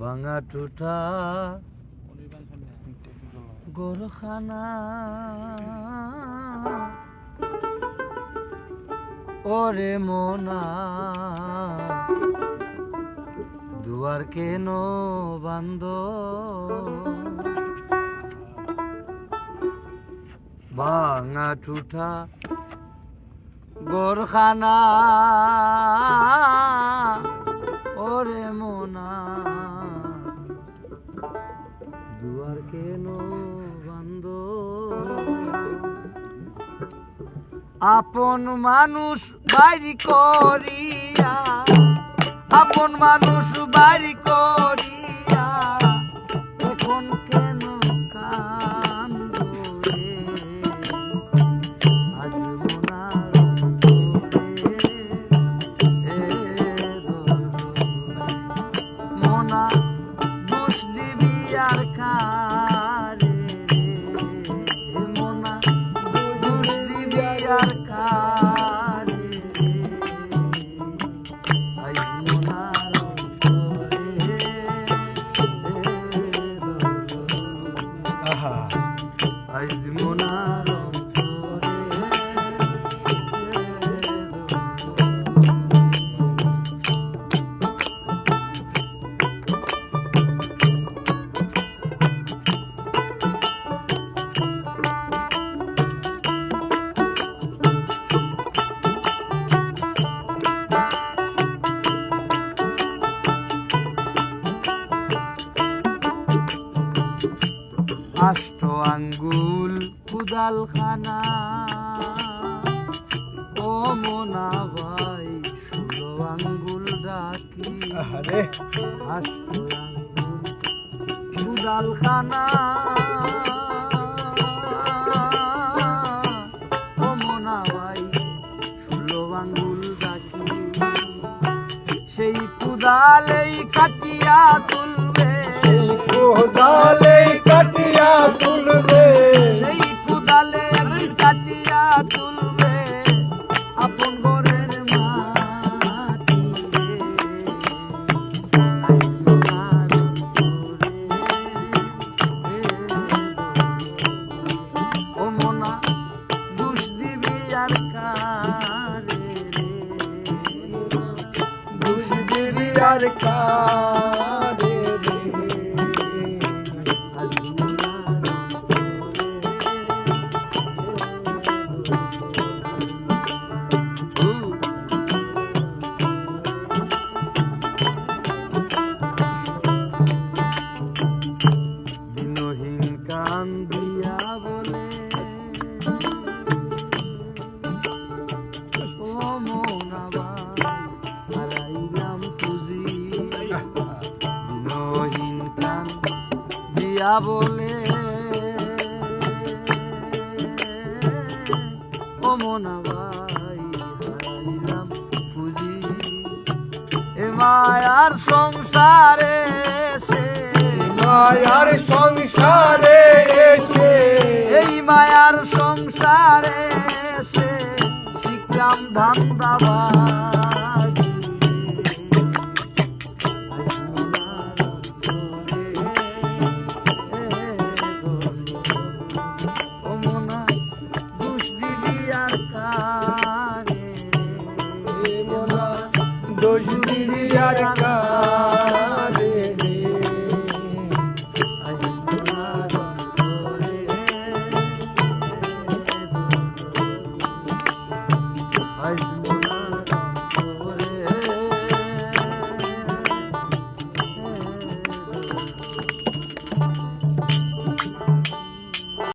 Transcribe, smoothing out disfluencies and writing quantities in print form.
ভাঙা টুটা গোরখানা ওরে মোনা দুয়ার কেন বান্দ ভাঙা টুটা গোরখানা ওরে মোনা দুয়ার কেন বান্দ আপন মানুষ বাইরি করিয়া আপন মানুষ বাইরি করিয়া এখন কেন কান্দ রে আজ মোনার মোনা দোষ দিবি আর কারে মোনা দোষ দিবি আর কারে আজ মোনার আজ মোনার আষ্ট আঙ্গুল কুদালখানা ও মোনা ভাই 16 আঙ্গুল ডাকি আষ্ট আঙ্গুল কুদালখানা ও মোনা ভাই 16 আঙ্গুল ডাকি সেই কুদালেই কাটিয়া তুলবে কোদালেই কাটিয়া তুলবে সেই কুদালে কাটিয়া তুলবে আপন ঘরের মাটি ও মোনা দোষ দিবি আর কারে দোষ দিবি আর কারে দিনহীন কান দিয়া বলে ও মোনা ভাই হারাইলাম পুঁজি দিনহীন কান দিয়া বলে ও মোনা ভাই হারাইলাম পুঁজি এ মায়ার সংসারে সে মায়ার সংসারে এসে এই মায়ার সংসারে এসে শিখলাম ধান্দাবাজি ও মোনা দোষ দিবি আর কারে মোনা দোষ দিবি আর কারে আজ